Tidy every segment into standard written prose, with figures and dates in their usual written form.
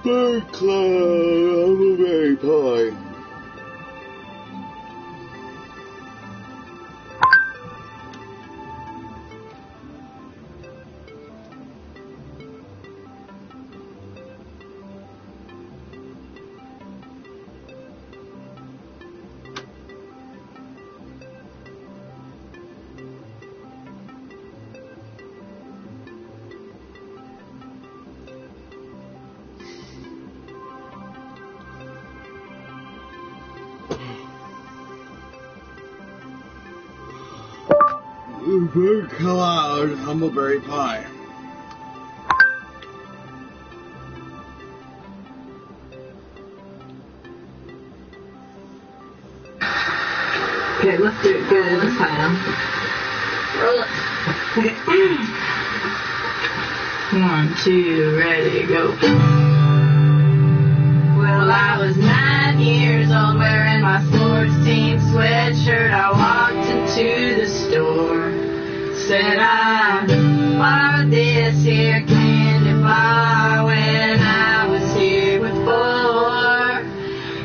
Bird cloud, huckleberry pie. Bird cloud, huckleberry pie. Okay, let's do it good this time. Roll it. 1, 2, ready, go. Well, I was 9 years old wearing my sports team sweatshirt. I walked into the store. Said I bought this here candy bar when I was here before.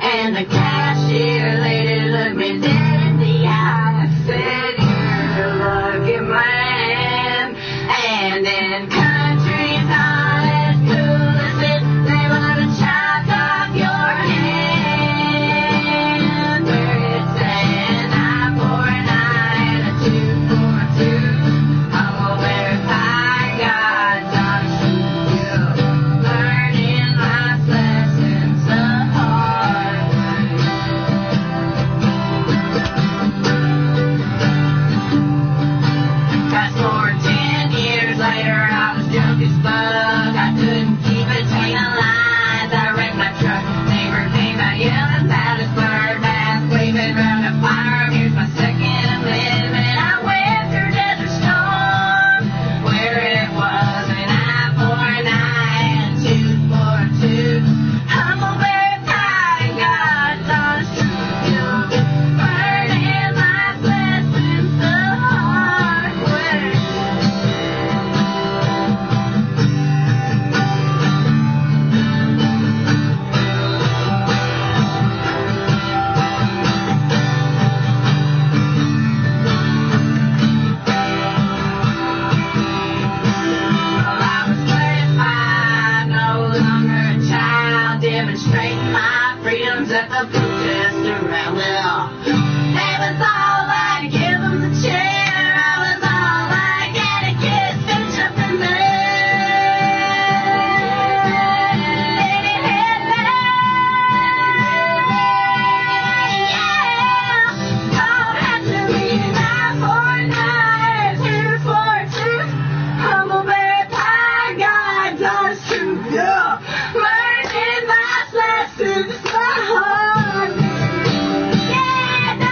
And the cashier lady looked me dead in the eye. Said, you're a lucky man. And in country's honest, coolest, they wanna chop off your hand. Where it's an eye for an eye and a tooth for a tooth. Demonstrating my freedoms at the protest around there. They was all like, give them the chair. I was all like, get a kiss, bitch up in Yeah!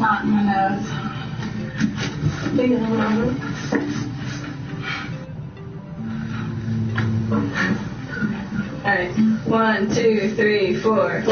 snot in my nose. Take it a little bit. Alright, 1, 2, 3, 4.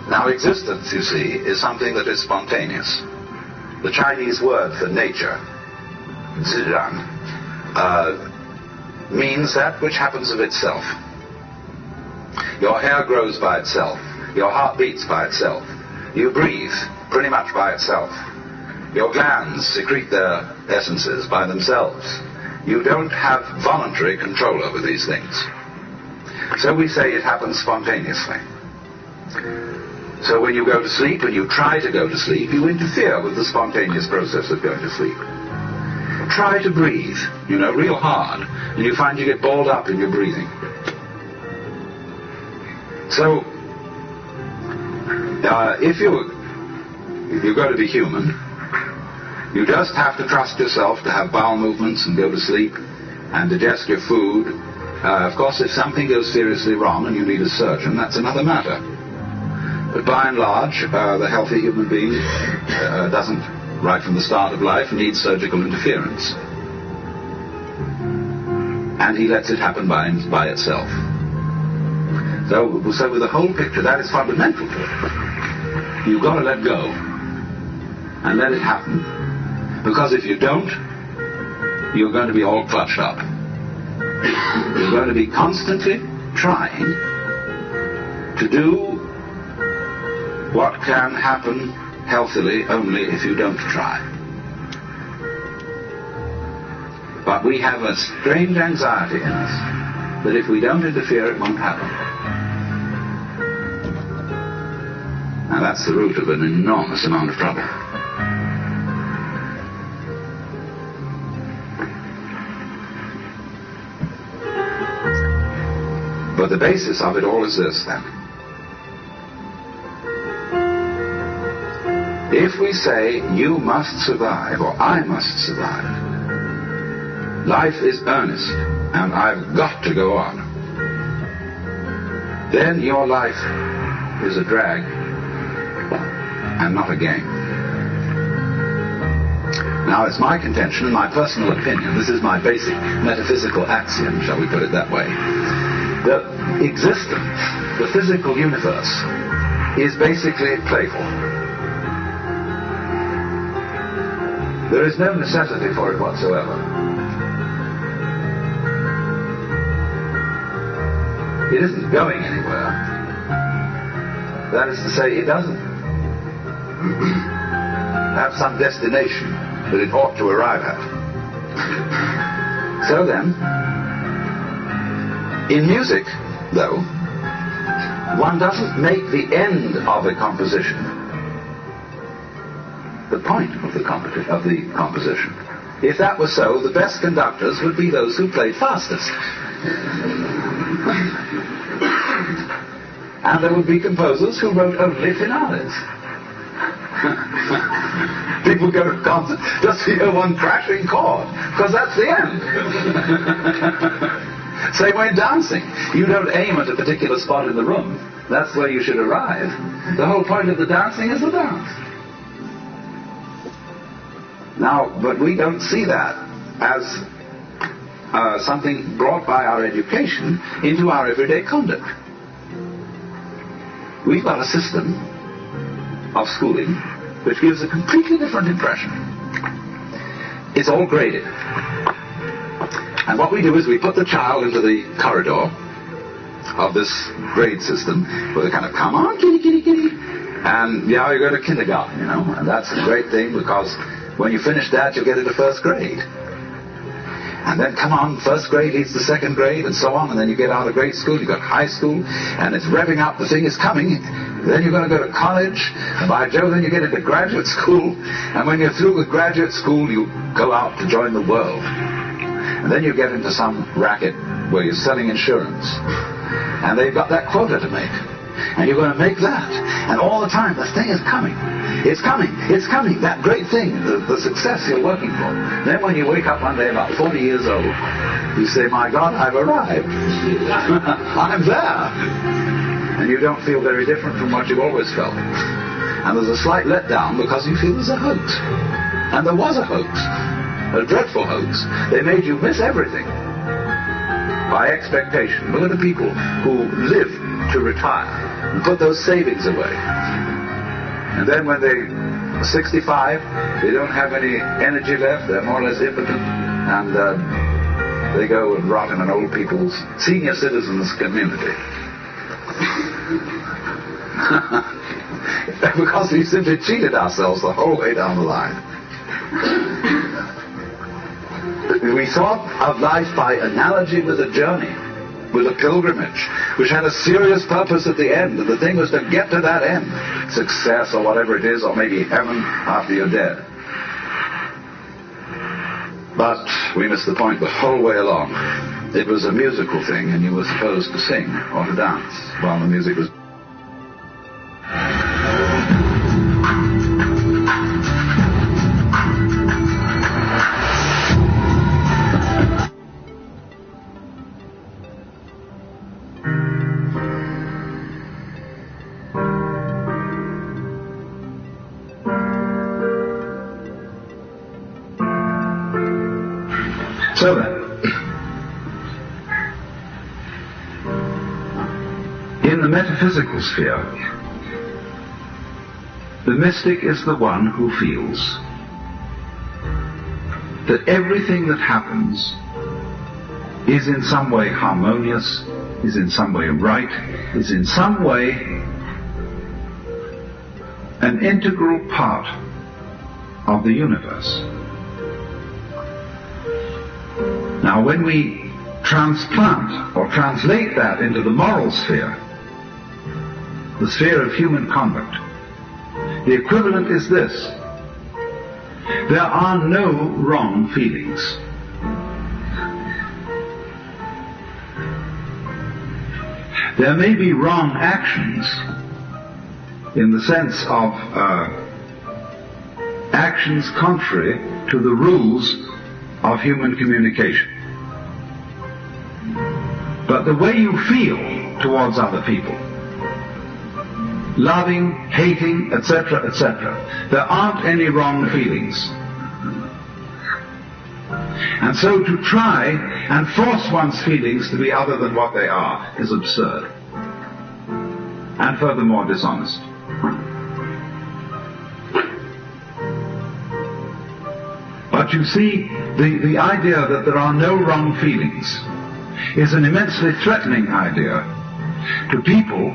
Now, existence, you see, is something that is spontaneous. The Chinese word for nature, zhiran, means that which happens of itself. Your hair grows by itself. Your heart beats by itself. You breathe pretty much by itself. Your glands secrete their essences by themselves. You don't have voluntary control over these things. So we say it happens spontaneously. So when you go to sleep and you try to go to sleep, you interfere with the spontaneous process of going to sleep. Try to breathe, real hard, and you find you get balled up in your breathing. So, if you're going to be human, you just have to trust yourself to have bowel movements and go to sleep and digest your food. Of course, if something goes seriously wrong and you need a surgeon, that's another matter. But by and large, the healthy human being doesn't, right from the start of life, need surgical interference. And he lets it happen by itself. So with the whole picture, that is fundamental to it. You've got to let go and let it happen. Because if you don't, you're going to be all clutched up. You're going to be constantly trying to do what can happen healthily only if you don't try. But we have a strange anxiety in us that if we don't interfere, it won't happen. Now that's the root of an enormous amount of trouble. But the basis of it all is this, then. If we say, you must survive, or I must survive, life is earnest, and I've got to go on, then your life is a drag, and not a game. Now, it's my contention, my personal opinion, this is my basic metaphysical axiom, shall we put it that way, that existence, the physical universe, is basically playful. There is no necessity for it whatsoever. It isn't going anywhere. That is to say, it doesn't have some destination that it ought to arrive at. So then, in music, though, one doesn't make the end of a composition the point of the composition. If that were so, the best conductors would be those who played fastest. And there would be composers who wrote only finales. People go to concert just to hear one crashing chord, because that's the end. Same way dancing. You don't aim at a particular spot in the room. That's where you should arrive. The whole point of the dancing is the dance. Now, but we don't see that as something brought by our education into our everyday conduct. We've got a system of schooling which gives a completely different impression. It's all graded. And what we do is we put the child into the corridor of this grade system where they kind of, come on, kitty, kitty, kitty. And yeah, you go to kindergarten, and that's a great thing because when you finish that, you'll get into first grade. And then, come on, first grade leads to second grade, and so on, and then you get out of grade school, you've got high school, and it's revving up, the thing is coming. Then you're going to go to college, and by Jove, then you get into graduate school, and when you're through with graduate school, you go out to join the world. And then you get into some racket where you're selling insurance, and they've got that quota to make. And you're going to make that. And all the time, the thing is coming. It's coming. It's coming. That great thing, the success you're working for. Then when you wake up one day about 40 years old, you say, my God, I've arrived. I'm there. And you don't feel very different from what you've always felt. And there's a slight letdown because you feel there's a hoax. And there was a hoax. A dreadful hoax. They made you miss everything. By expectation. Look at the people who live to retire and put those savings away. And then when they're 65, they don't have any energy left, they're more or less impotent, and they go and rot in an old people's senior citizens community. Because we simply cheated ourselves the whole way down the line. We thought of life by analogy with a journey. with a pilgrimage, which had a serious purpose at the end, and the thing was to get to that end, success or whatever it is, or maybe heaven after you're dead. But we missed the point the whole way along. It was a musical thing, and you were supposed to sing or to dance while the music was... So then, in the metaphysical sphere, the mystic is the one who feels that everything that happens is in some way harmonious, is in some way right, is in some way an integral part of the universe. Now, when we transplant or translate that into the moral sphere, the sphere of human conduct, the equivalent is this: there are no wrong feelings. There may be wrong actions in the sense of actions contrary to the rules of human communication. But the way you feel towards other people, loving, hating, etc., etc., there aren't any wrong feelings. And so to try and force one's feelings to be other than what they are is absurd, and furthermore dishonest. But you see, the idea that there are no wrong feelings is an immensely threatening idea to people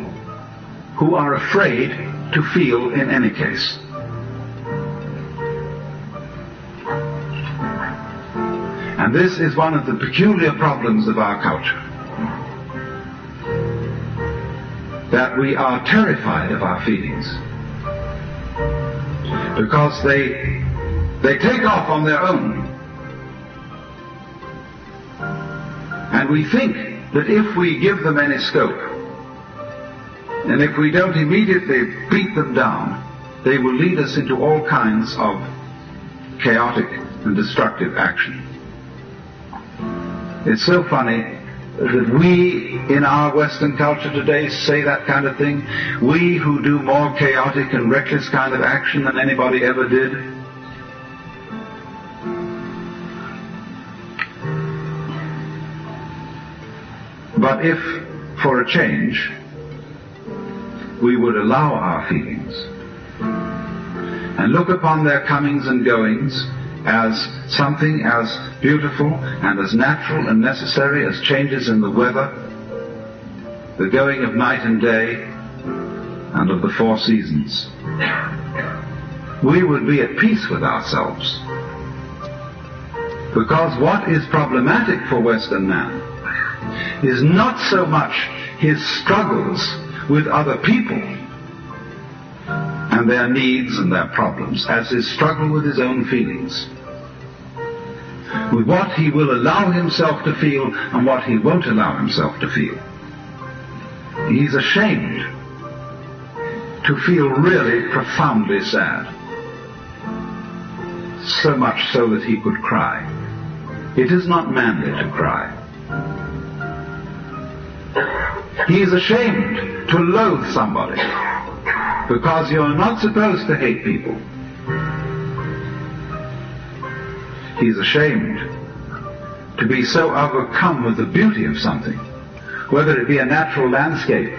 who are afraid to feel in any case. And this is one of the peculiar problems of our culture, that we are terrified of our feelings because they take off on their own. And we think that if we give them any scope, and if we don't immediately beat them down, they will lead us into all kinds of chaotic and destructive action. It's so funny that we in our Western culture today say that kind of thing. We who do more chaotic and reckless kind of action than anybody ever did. But if, for a change, we would allow our feelings and look upon their comings and goings as something as beautiful and as natural and necessary as changes in the weather, the going of night and day, and of the four seasons, we would be at peace with ourselves. Because what is problematic for Western man is not so much his struggles with other people and their needs and their problems as his struggle with his own feelings, with what he will allow himself to feel and what he won't allow himself to feel. He's ashamed to feel really profoundly sad, so much so that he could cry. It is not manly to cry. He is ashamed to loathe somebody, because you're not supposed to hate people. He's ashamed to be so overcome with the beauty of something, whether it be a natural landscape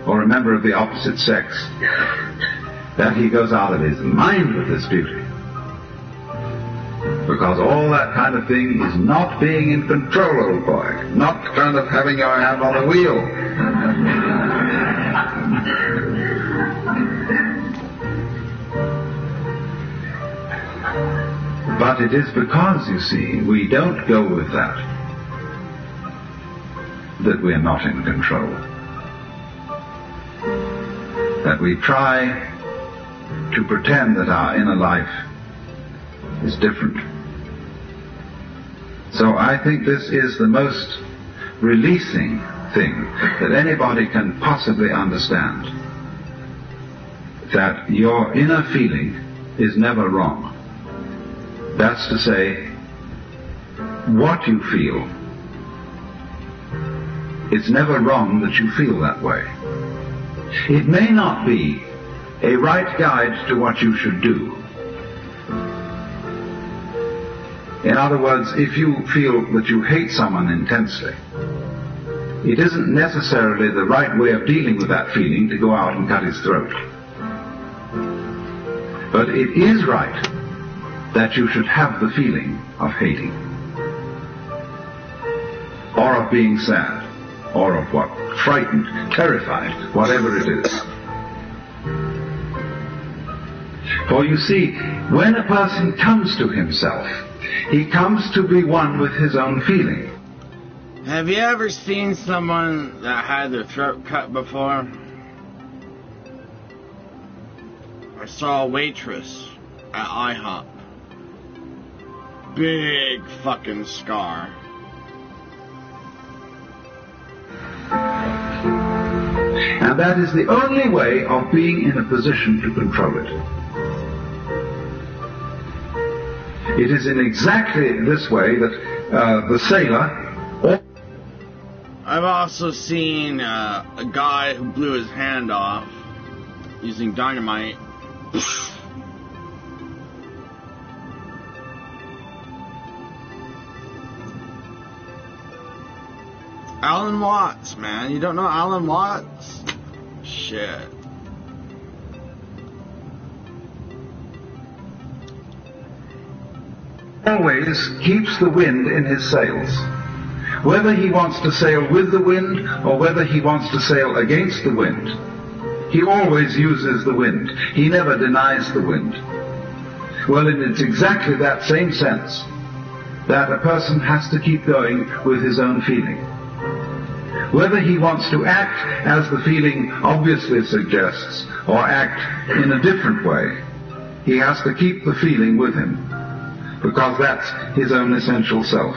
or a member of the opposite sex, that he goes out of his mind with this beauty. Because all that kind of thing is not being in control, old boy. Not kind of having your hand on a wheel. But it is because, you see, we don't go with that. that we're not in control. That we try to pretend that our inner life is different. So I think this is the most releasing thing that anybody can possibly understand. That your inner feeling is never wrong. That's to say, what you feel, it's never wrong that you feel that way. It may not be a right guide to what you should do. In other words, if you feel that you hate someone intensely, it isn't necessarily the right way of dealing with that feeling to go out and cut his throat. But it is right that you should have the feeling of hating, or of being sad, or of what? Frightened, terrified, whatever it is. For you see, when a person comes to himself, he comes to be one with his own feeling. Have you ever seen someone that had their throat cut before? I saw a waitress at IHOP. Big fucking scar. And that is the only way of being in a position to control it. It is in exactly this way that the sailor... I've also seen a guy who blew his hand off using dynamite. Alan Watts, man. You don't know Alan Watts? Shit. Always keeps the wind in his sails. Whether he wants to sail with the wind or whether he wants to sail against the wind, he always uses the wind. He never denies the wind. Well, it's exactly that same sense that a person has to keep going with his own feeling. Whether he wants to act as the feeling obviously suggests or act in a different way, he has to keep the feeling with him, because that's his own essential self.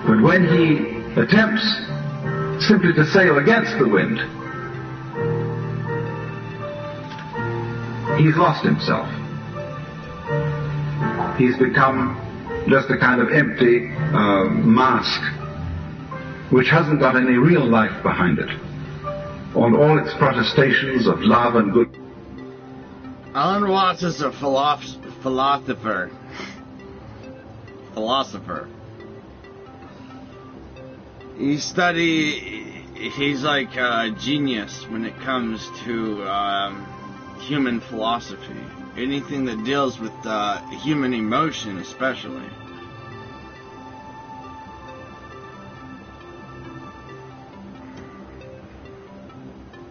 But when he attempts simply to sail against the wind, he's lost himself. He's become just a kind of empty mask which hasn't got any real life behind it, on all its protestations of love and good. Alan Watts is a philosopher. He's like a genius when it comes to human philosophy. Anything that deals with human emotion, especially.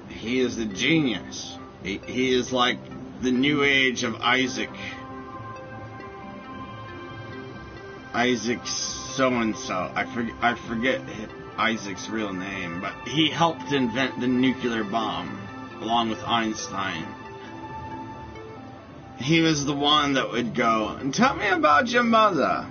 He is a genius. He is like the new age of Isaac. Isaac so-and-so. I forget Isaac's real name, but he helped invent the nuclear bomb, along with Einstein. He was the one that would go, "Tell me about your mother."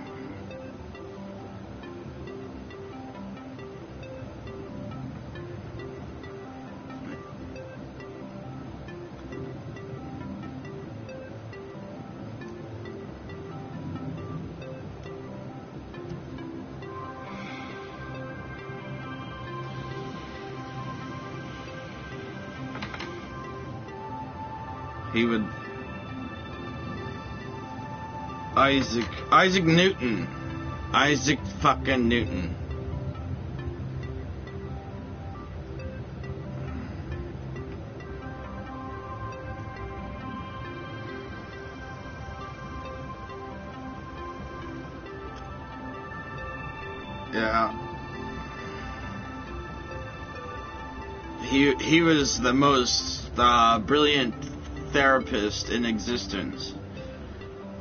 He would... Isaac Newton. Isaac fucking Newton. Yeah. He was the most brilliant therapist in existence,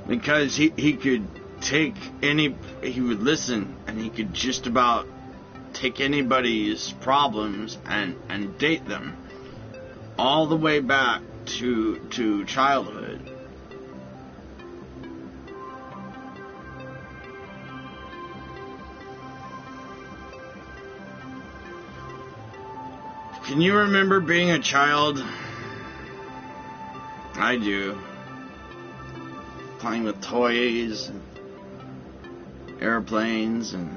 because he could he would listen, and he could just about take anybody's problems and date them all the way back to childhood. Can you remember being a child? I do. Playing with toys and airplanes and...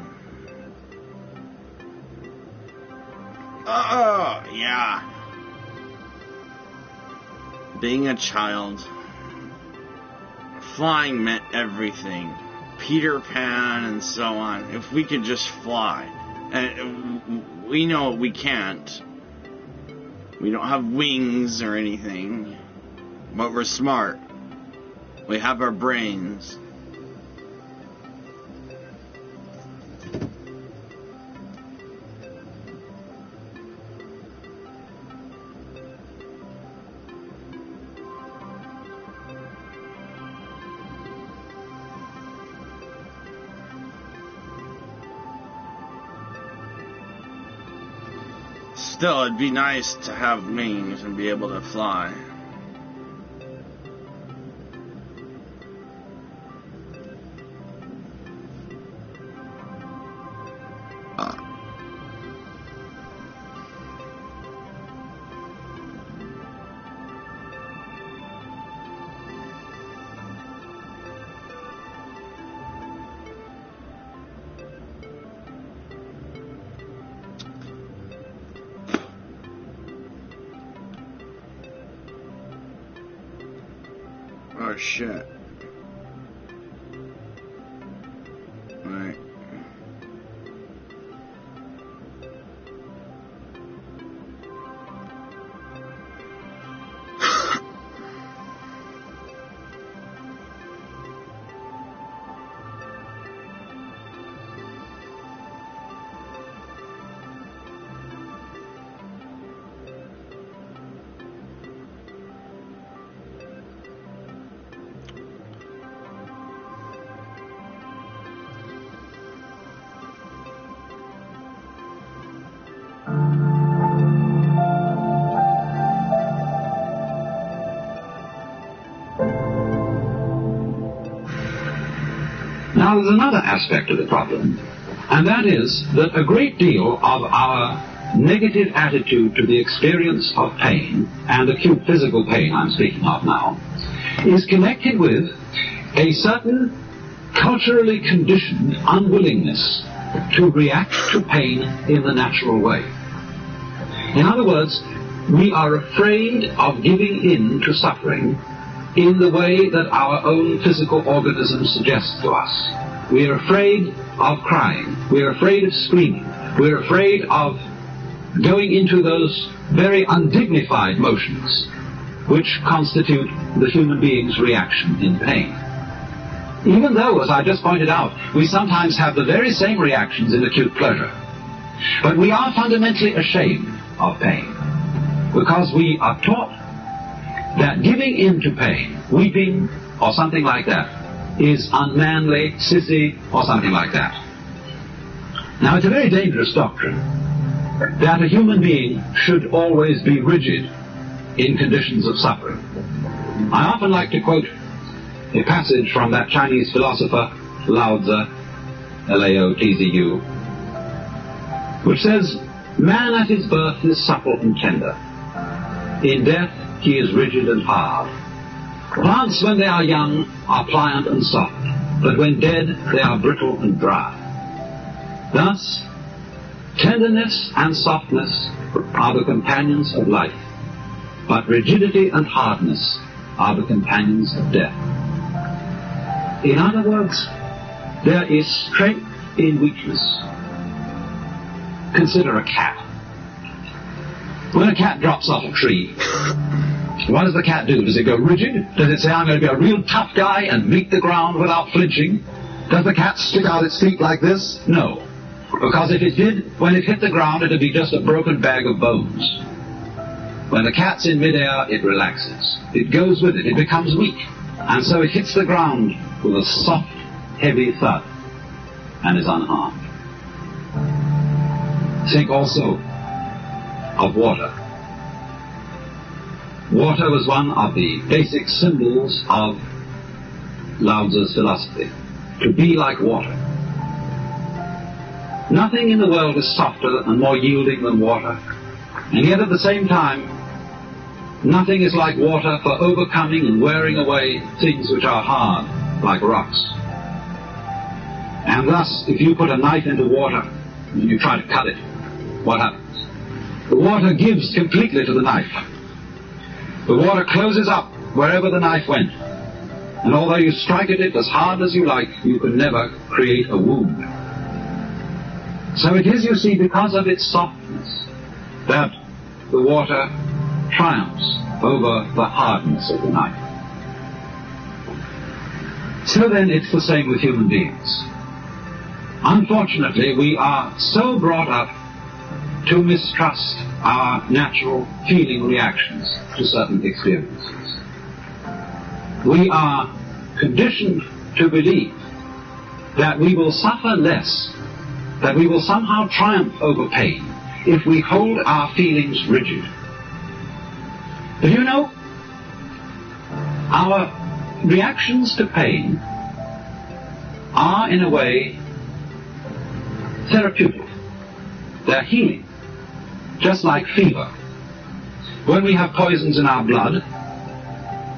Oh, yeah. Being a child, flying meant everything. Peter Pan and so on. If we could just fly. And we know we can't. We don't have wings or anything. But we're smart. We have our brains. Still, it'd be nice to have wings and be able to fly. Oh shit. Right. Now, there's another aspect of the problem, and that is that a great deal of our negative attitude to the experience of pain, and acute physical pain I'm speaking of now, is connected with a certain culturally conditioned unwillingness to react to pain in the natural way. In other words, we are afraid of giving in to suffering in the way that our own physical organism suggests to us. We are afraid of crying. We are afraid of screaming. We are afraid of going into those very undignified motions which constitute the human being's reaction in pain. Even though, as I just pointed out, we sometimes have the very same reactions in acute pleasure. But we are fundamentally ashamed of pain because we are taught that giving in to pain, weeping or something like that, is unmanly, sissy, or something like that. Now, it's a very dangerous doctrine that a human being should always be rigid in conditions of suffering. I often like to quote a passage from that Chinese philosopher Lao Tzu, L-A-O-T-Z-U, which says, "Man at his birth is supple and tender. In death he is rigid and hard. Plants when they are young are pliant and soft, but when dead they are brittle and dry. Thus, tenderness and softness are the companions of life, but rigidity and hardness are the companions of death." In other words, there is strength in weakness. Consider a cat. When a cat drops off a tree, what does the cat do? Does it go rigid? Does it say, "I'm going to be a real tough guy and meet the ground without flinching"? Does the cat stick out its feet like this? No. Because if it did, when it hit the ground, it would be just a broken bag of bones. When the cat's in midair, it relaxes. It goes with it. It becomes weak. And so it hits the ground with a soft, heavy thud and is unharmed. Think also of water. Water was one of the basic symbols of Lao Tzu's philosophy, to be like water. Nothing in the world is softer and more yielding than water, and yet at the same time, nothing is like water for overcoming and wearing away things which are hard, like rocks. And thus, if you put a knife into water and you try to cut it, what happens? The water gives completely to the knife. The water closes up wherever the knife went. And although you strike at it as hard as you like, you could never create a wound. So it is, you see, because of its softness that the water triumphs over the hardness of the knife. So then it's the same with human beings. Unfortunately, we are so brought up to mistrust our natural feeling reactions to certain experiences. We are conditioned to believe that we will suffer less, that we will somehow triumph over pain if we hold our feelings rigid. But you know, our reactions to pain are in a way therapeutic. They're healing, just like fever. When we have poisons in our blood,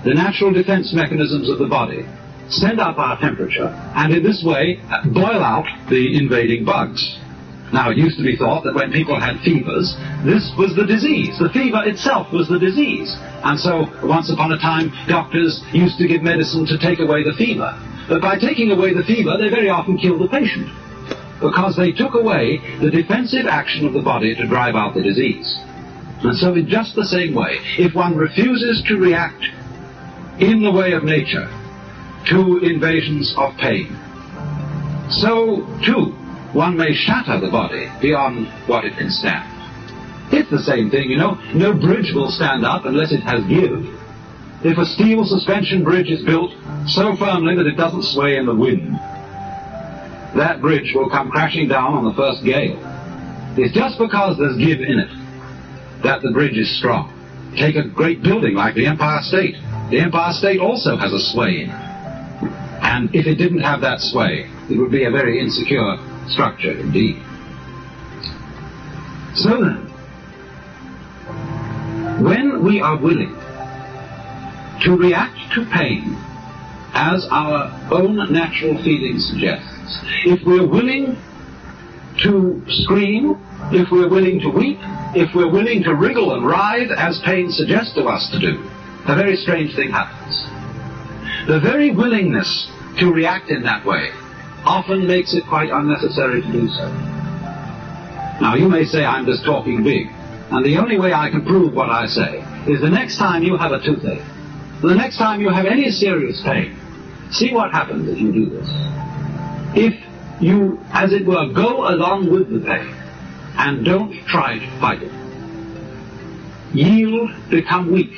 the natural defense mechanisms of the body send up our temperature and in this way boil out the invading bugs. Now, it used to be thought that when people had fevers, this was the disease. The fever itself was the disease. And so, once upon a time, doctors used to give medicine to take away the fever. But by taking away the fever, they very often killed the patient, because they took away the defensive action of the body to drive out the disease. And so in just the same way, if one refuses to react in the way of nature to invasions of pain, so too one may shatter the body beyond what it can stand. It's the same thing, you know. No bridge will stand up unless it has give. If a steel suspension bridge is built so firmly that it doesn't sway in the wind, that bridge will come crashing down on the first gale. It's just because there's give in it that the bridge is strong. Take a great building like the Empire State. The Empire State also has a sway in it. And if it didn't have that sway, it would be a very insecure structure indeed. So then, when we are willing to react to pain as our own natural feeling suggests, if we're willing to scream, if we're willing to weep, if we're willing to wriggle and writhe as pain suggests to us to do, a very strange thing happens. The very willingness to react in that way often makes it quite unnecessary to do so. Now, you may say I'm just talking big, and the only way I can prove what I say is the next time you have a toothache, the next time you have any serious pain, see what happens if you do this. If you, as it were, go along with the pain and don't try to fight it, yield, become weak,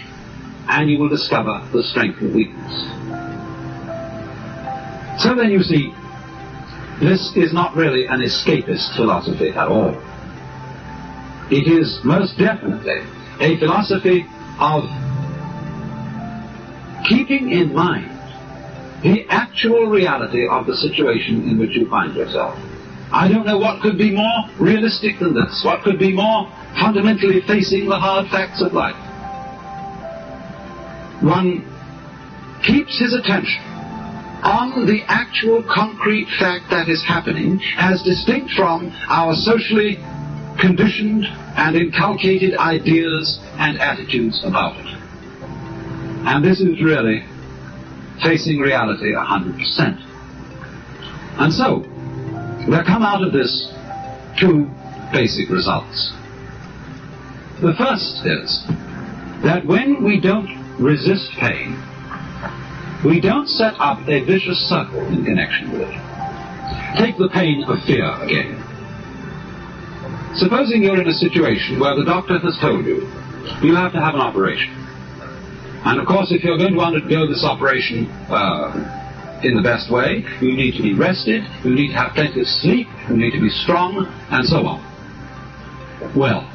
and you will discover the strength of weakness. So then you see, this is not really an escapist philosophy at all. It is most definitely a philosophy of keeping in mind the actual reality of the situation in which you find yourself. I don't know what could be more realistic than this, what could be more fundamentally facing the hard facts of life. One keeps his attention on the actual concrete fact that is happening as distinct from our socially conditioned and inculcated ideas and attitudes about it. And this is really facing reality 100%. And so, there come out of this two basic results. The first is that when we don't resist pain, we don't set up a vicious circle in connection with it. Take the pain of fear again. Supposing you're in a situation where the doctor has told you you have to have an operation. And of course, if you're going to undergo this operation in the best way, you need to be rested, you need to have plenty of sleep, you need to be strong, and so on. Well,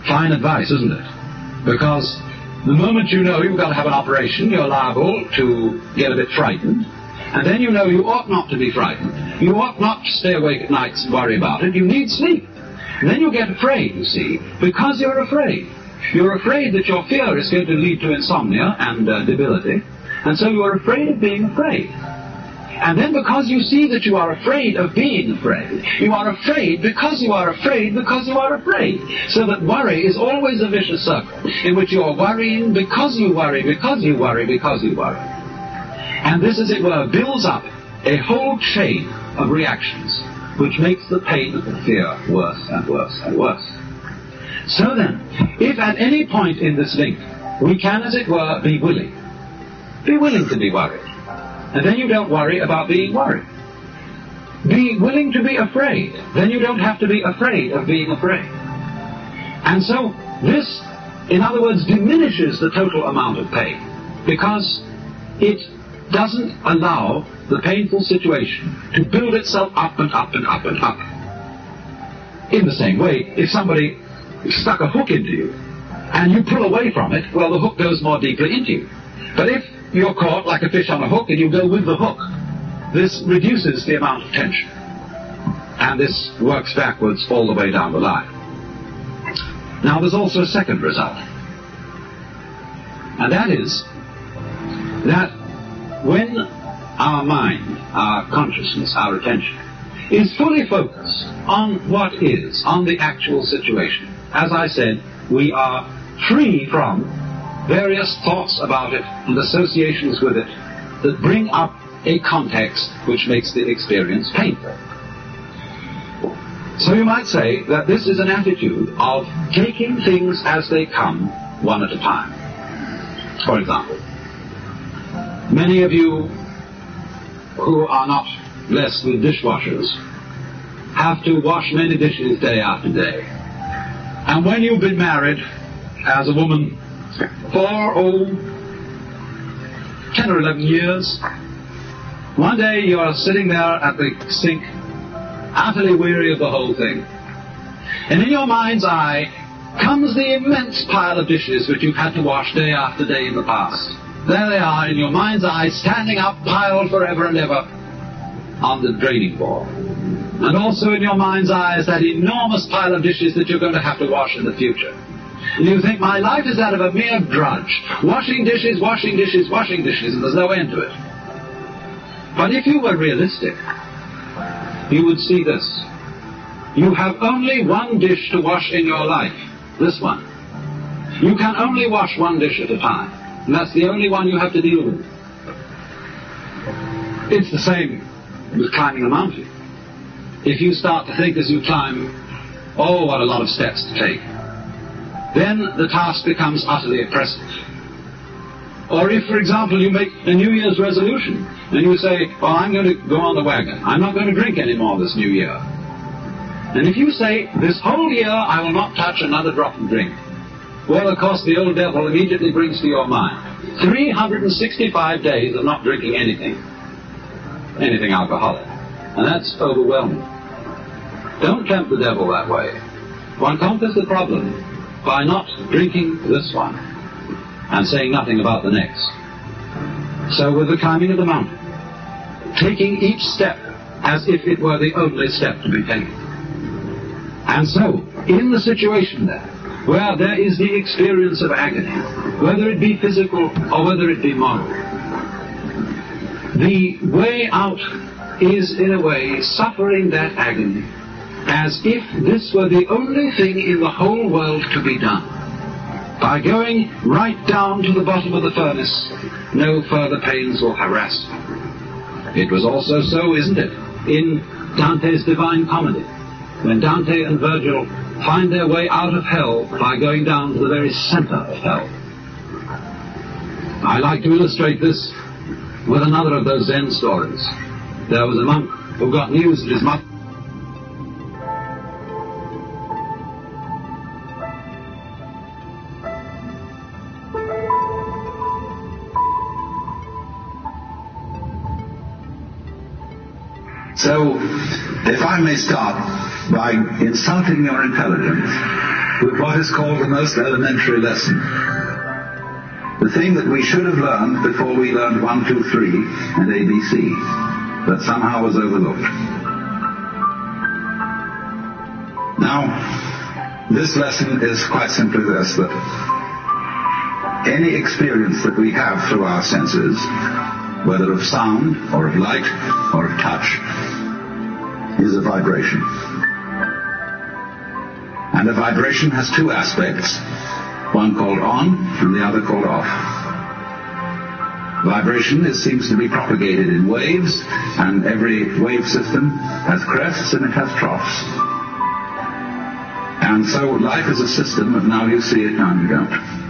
fine advice, isn't it? Because the moment you know you've got to have an operation, you're liable to get a bit frightened, and then you know you ought not to be frightened. You ought not to stay awake at nights and worry about it. You need sleep. And then you get afraid, you see, because you're afraid. You're afraid that your fear is going to lead to insomnia and debility, and so you're afraid of being afraid. And then because you see that you are afraid of being afraid, you are afraid because you are afraid because you are afraid. So that worry is always a vicious circle in which you are worrying because you worry, because you worry, because you worry. And this, as it were, builds up a whole chain of reactions which makes the pain of the fear worse and worse and worse. So then, if at any point in this link we can, as it were, be willing to be worried, and then you don't worry about being worried. Be willing to be afraid, then you don't have to be afraid of being afraid. And so this, in other words, diminishes the total amount of pain, because it doesn't allow the painful situation to build itself up and up and up and up. In the same way, if somebody stuck a hook into you and you pull away from it, well, the hook goes more deeply into you. But if you're caught like a fish on a hook and you go with the hook, this reduces the amount of tension. And this works backwards all the way down the line. Now there's also a second result. And that is that when our mind, our consciousness, our attention is fully focused on what is, on the actual situation, as I said, we are free from various thoughts about it and associations with it that bring up a context which makes the experience painful. So you might say that this is an attitude of taking things as they come, one at a time. For example, many of you who are not blessed with dishwashers have to wash many dishes day after day. And when you've been married as a woman for 10 or 11 years, one day you're sitting there at the sink, utterly weary of the whole thing. And in your mind's eye comes the immense pile of dishes which you've had to wash day after day in the past. There they are in your mind's eye, standing up, piled forever and ever on the draining board. And also in your mind's eye is that enormous pile of dishes that you're going to have to wash in the future. And you think, my life is that of a mere drudge. Washing dishes, washing dishes, washing dishes, and there's no end to it. But if you were realistic, you would see this. You have only one dish to wash in your life. This one. You can only wash one dish at a time. And that's the only one you have to deal with. It's the same with climbing a mountain. If you start to think as you climb, oh, what a lot of steps to take, then the task becomes utterly oppressive. Or if, for example, you make a New Year's resolution, and you say, well, I'm going to go on the wagon. I'm not going to drink any more this new year. And if you say, this whole year I will not touch another drop of drink, well, of course, the old devil immediately brings to your mind 365 days of not drinking anything alcoholic. And that's overwhelming. Don't tempt the devil that way. One conquers the problem by not drinking this one and saying nothing about the next. So with the climbing of the mountain, taking each step as if it were the only step to be taken. And so, in the situation there, where there is the experience of agony, whether it be physical or whether it be moral, the way out is, in a way, suffering that agony as if this were the only thing in the whole world to be done. By going right down to the bottom of the furnace, no further pains will harass you. It was also so, isn't it, in Dante's Divine Comedy, when Dante and Virgil find their way out of hell by going down to the very center of hell. I like to illustrate this with another of those Zen stories. There was a monk who got news that his mother So, if I may start by insulting your intelligence with what is called the most elementary lesson. The thing that we should have learned before we learned 1, 2, 3 and ABC, but somehow was overlooked. Now, this lesson is quite simply this, that any experience that we have through our senses, whether of sound, or of light, or of touch, is a vibration. And a vibration has two aspects, one called on and the other called off. Vibration seems to be propagated in waves, and every wave system has crests and it has troughs. And so life is a system of now you see it, now you don't.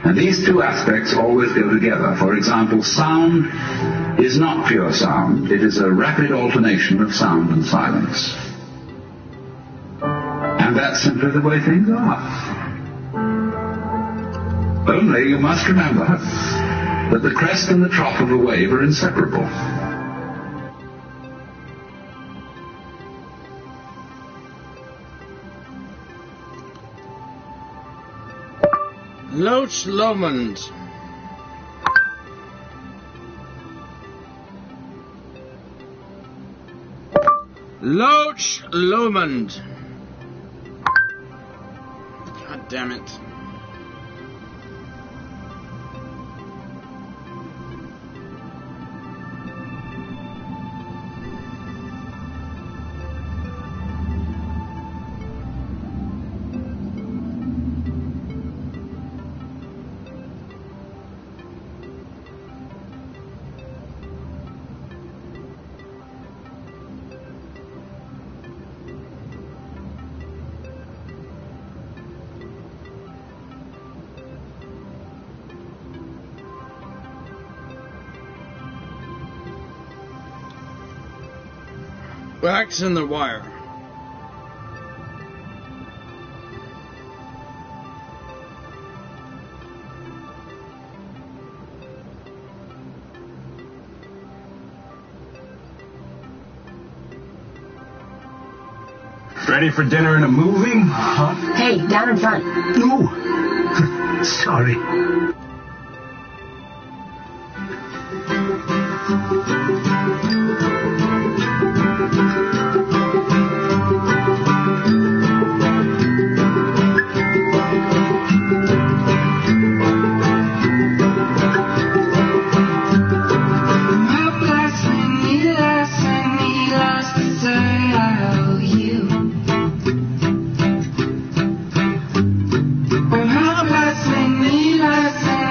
And these two aspects always go together. For example, sound is not pure sound. It is a rapid alternation of sound and silence. And that's simply the way things are. Only you must remember that the crest and the trough of a wave are inseparable. Loach Lomond. Loach Lomond. God damn it. Wax in the wire. Ready for dinner and a movie? Huh? Hey, down in front. No. Sorry. Last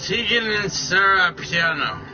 Tegan and Sarah piano.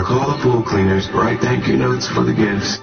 call the pool cleaners, write thank you notes for the gifts.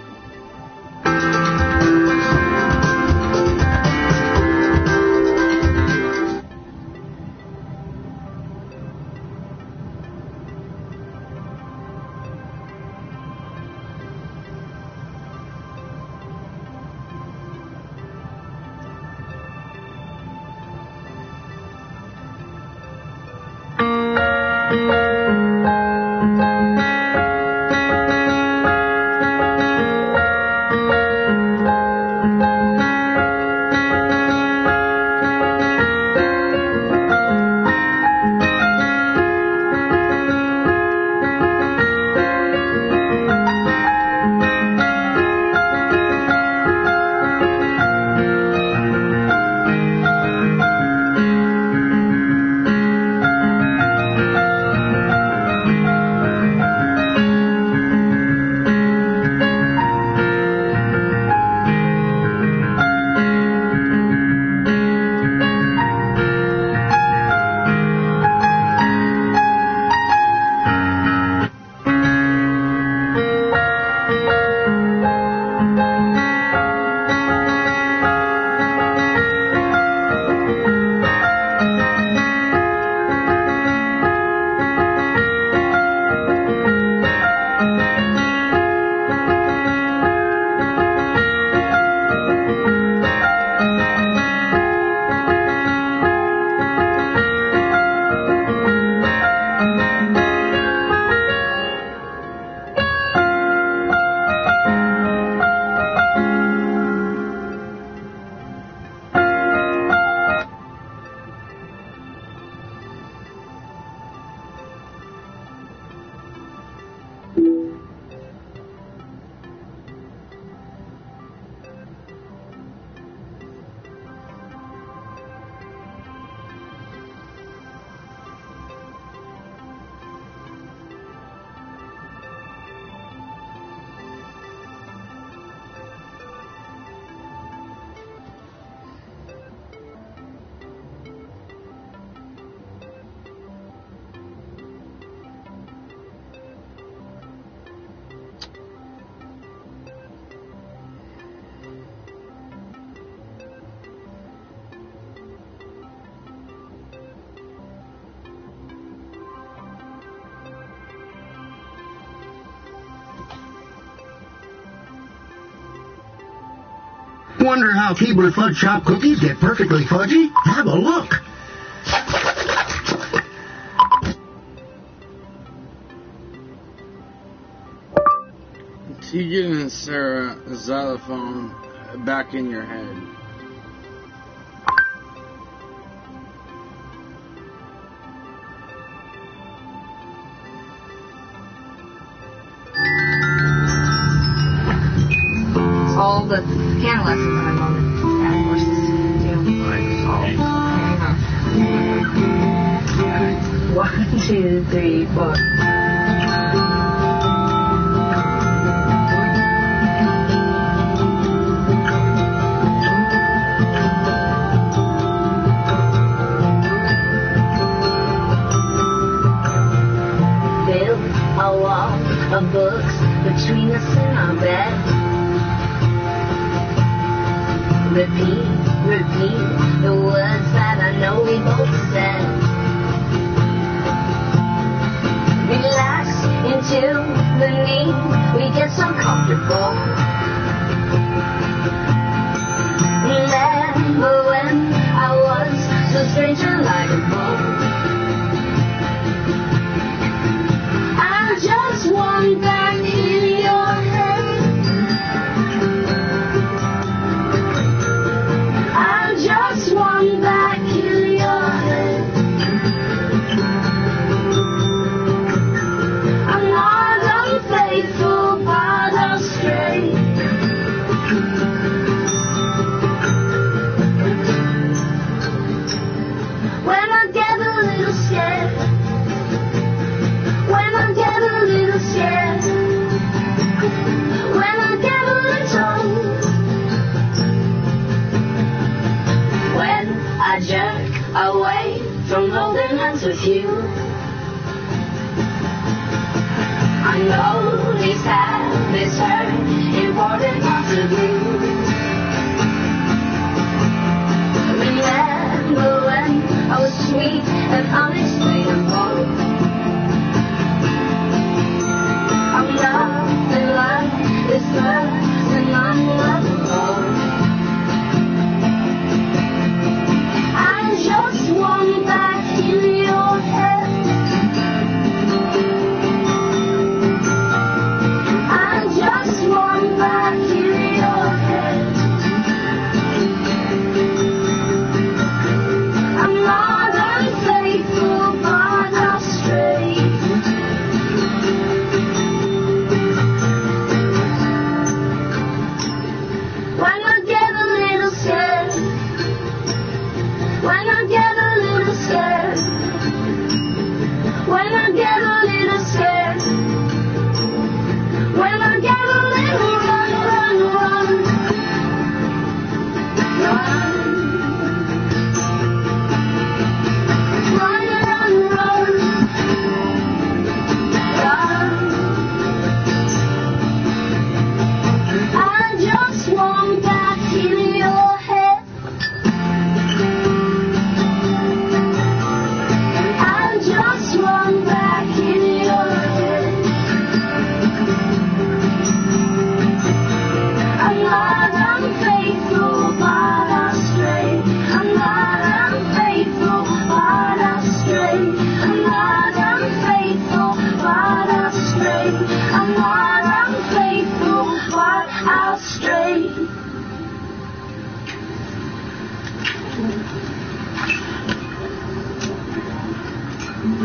Wonder how Keebler Fudge Shop cookies get perfectly fudgy? Have a look. Tegan and Sarah, xylophone back in your head. All the piano lessons that I'm on the piano courses do. 1, 2, 3, 4. Build a wall of books between us and our bed. Repeat the words that I know we both said. Relax into the need, we get so comfortable. Remember when I was so strange and likable. I just want back in your head. Just one back in your head. I'm not unfaithful, but I'm straight. When I get a little scared, when I get a little scared, when I get a little, when I jerk away from holding hands with you, I know these habits hurt important parts of you. Remember when I was sweet and unexplainable? I'm nothing like this person unlovable. I just want back in your head. I just want back in your head. I'm not unfaithful, but I'll stray. When I get a little scared, when I get a little scared, when I get a little scared, when I get a little run, I just want back in your head. I just want back in your head. I'm not unfaithful, but I'll stray. I'm not unfaithful, but I'll stray. I'm not unfaithful, but I'll stray. I'm not unfaithful, but I'll stray.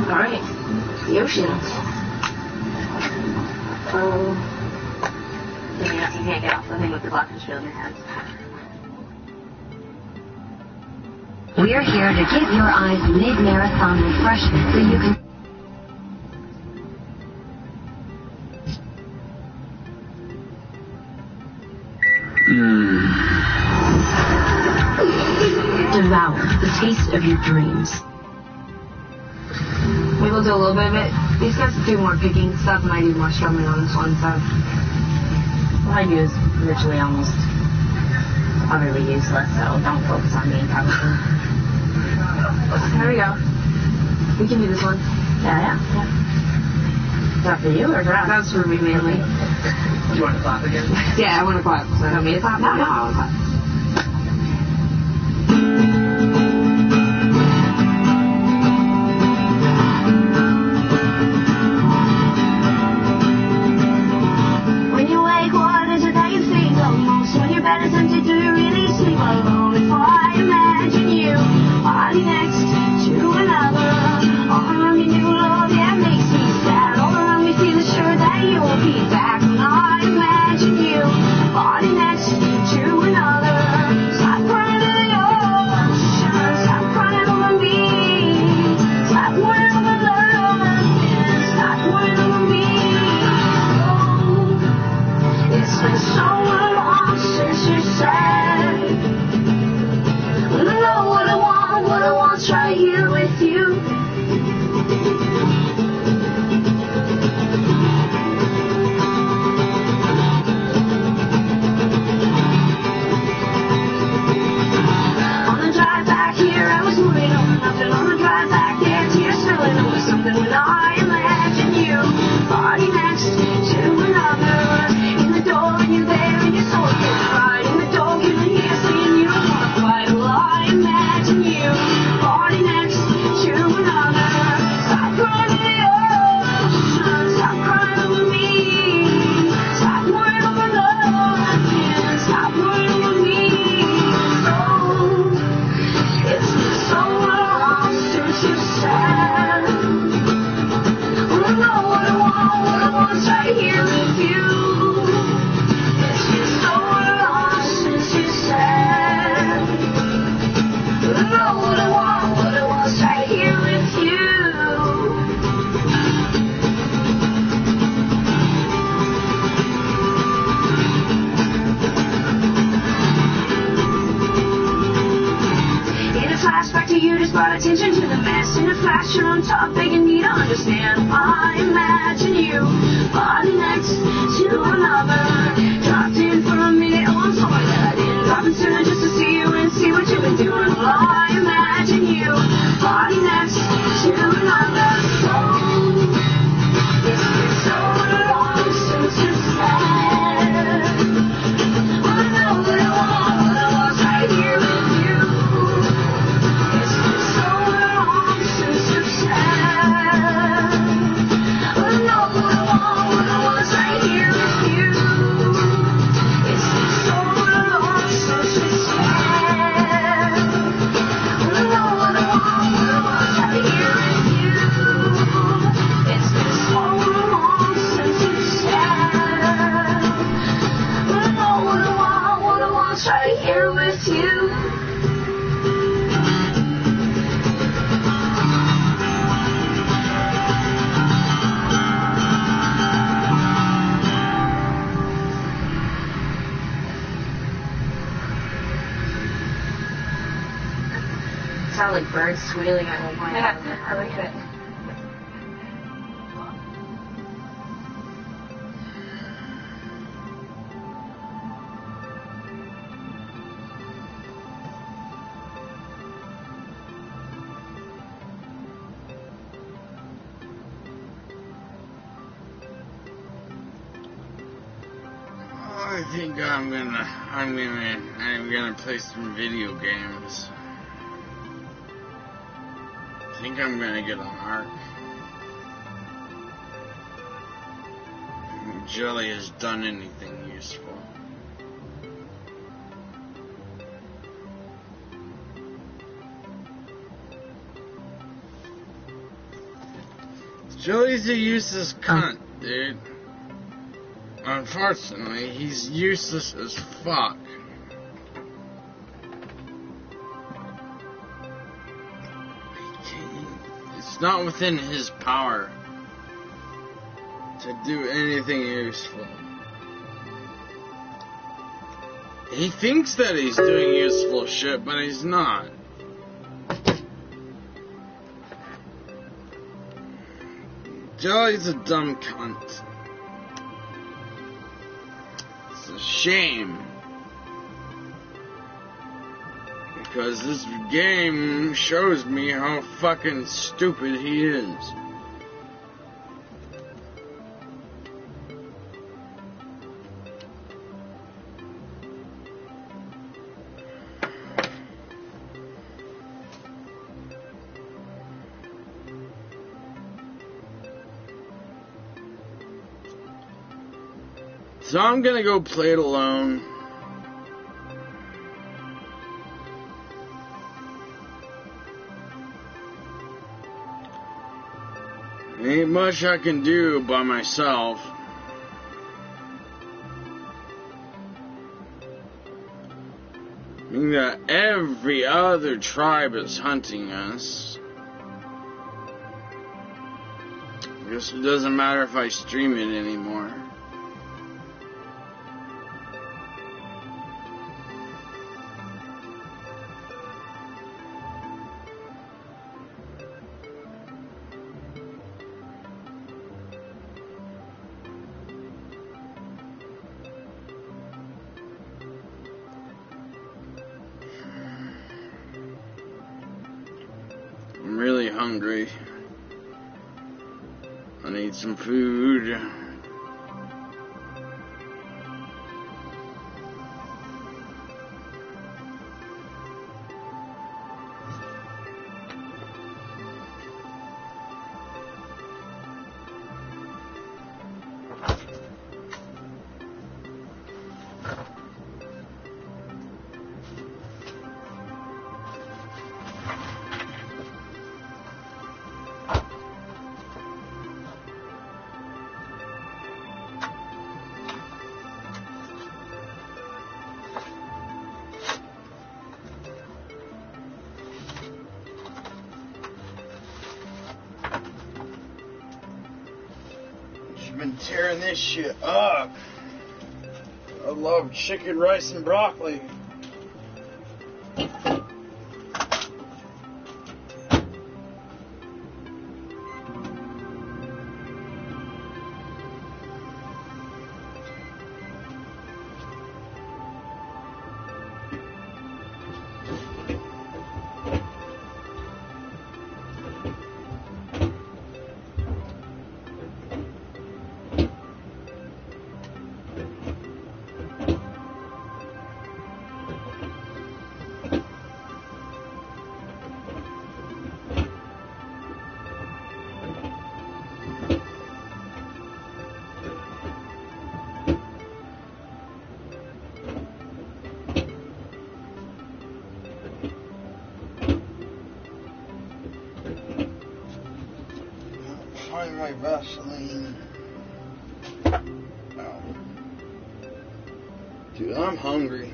All right, the ocean. Oh, you can't get off the thing with the blackfish field in your hands. We're here to give your eyes mid-marathon refreshment so you can... Devour the taste of your dreams. We will do a little bit of it. These guys do more picking stuff and I do more strumming on this one, so what I do is virtually almost utterly useless, so don't focus on me probably. There we go. We can do this one. Yeah. Is that for you or for us? That's for me mainly. Do you want to clap again? Yeah, I want to clap. So you want me to clap? No, I want to clap. When you wake, what is it that you think of most? When your bed is empty, do you really sleep alone? If I imagine you body next to another, all around me new love, yeah, makes me sad. All around me feeling sure that you'll be back. When I imagine you body next to another, stop crying in the ocean, stop crying over me, stop worrying over love, and stop worrying over me. Oh, it's been so long since you said, I know what I want's right here with you. On the drive back here, I was moving on nothing. On the drive back there, tears spilling over something. When I imagine you body next to another, in the door and you're there and your soul gets right. In the door, you can hear saying you don't want to fight. Well, I imagine you body next to another. Stop crying in the ocean, stop crying over me, stop worrying over love, and stop worrying over me. Oh, it's been so long since you said, well, I know what I want's right here with you. It's been so long since you said, well, I know what I want's right here with you. In a flashback to you, just brought attention to the mess. In a flash, you're on top, begging me to understand. I imagine you. birds squealing at one point. Yeah, I like it. I think I'm gonna play some video games. I think I'm gonna get on Ark. Jelly has done anything useful. Jelly's a useless cunt, dude. Unfortunately, he's useless as fuck. It's not within his power to do anything useful. He thinks that he's doing useful shit, but he's not. Jelly's a dumb cunt. It's a shame. Because this game shows me how fucking stupid he is. So I'm gonna go play it alone. Ain't much I can do by myself. I mean that every other tribe is hunting us. I guess it doesn't matter if I stream it anymore. I'm really hungry. I need some food. Been tearing this shit up. I love chicken, rice, and broccoli. Find my Vaseline. Oh. Dude, I'm hungry.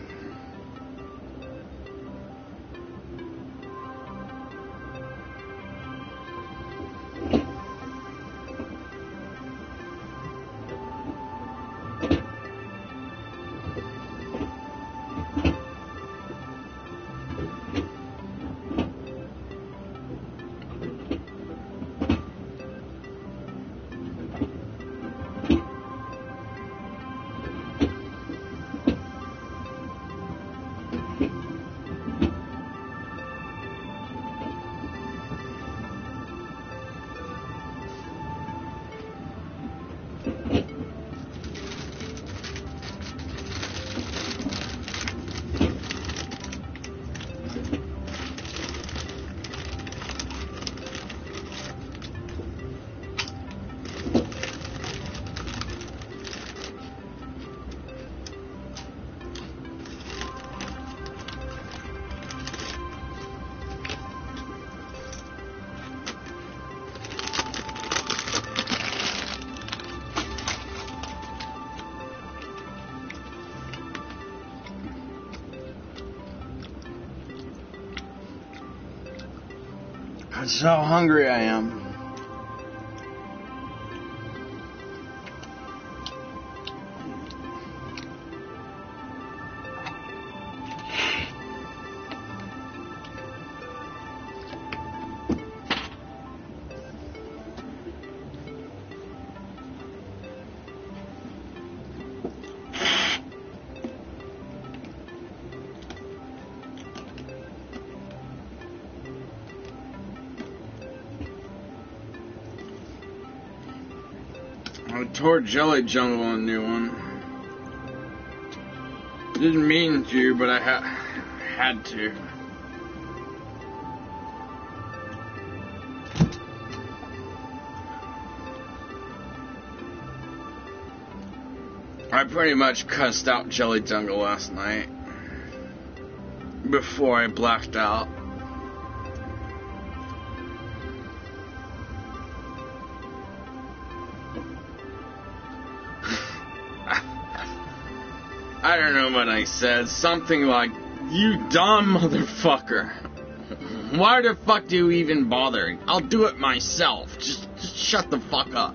That's how hungry I am. I tore Jelly Jungle a new one. Didn't mean to, but I had to. I pretty much cussed out Jelly Jungle last night before I blacked out. I don't know what I said. Something like, "You dumb motherfucker. Why the fuck do you even bother? I'll do it myself. Just shut the fuck up."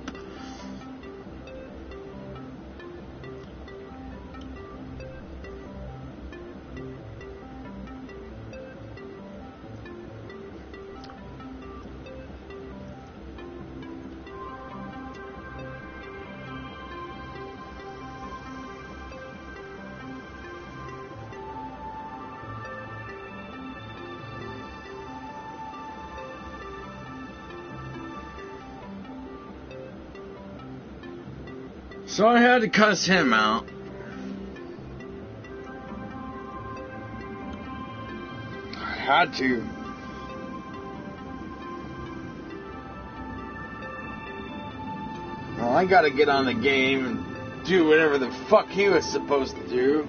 So I had to cuss him out. I had to. Well, I gotta get on the game and do whatever the fuck he was supposed to do.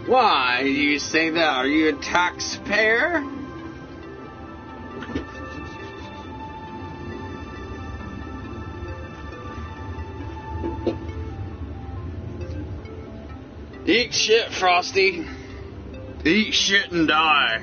Why do you say that? Are you a taxpayer? Eat shit, Frosty. Eat shit and die.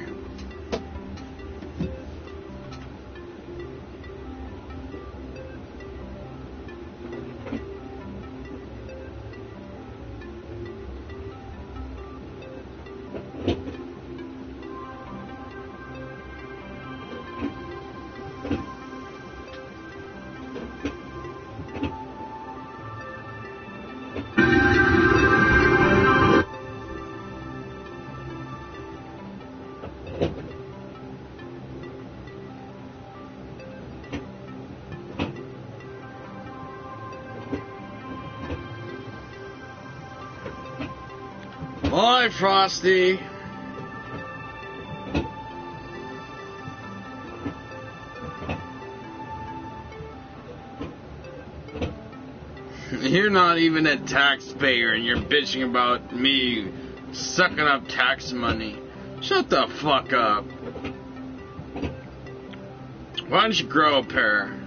Hi, Frosty. You're not even a taxpayer and you're bitching about me sucking up tax money. Shut the fuck up. Why don't you grow a pair?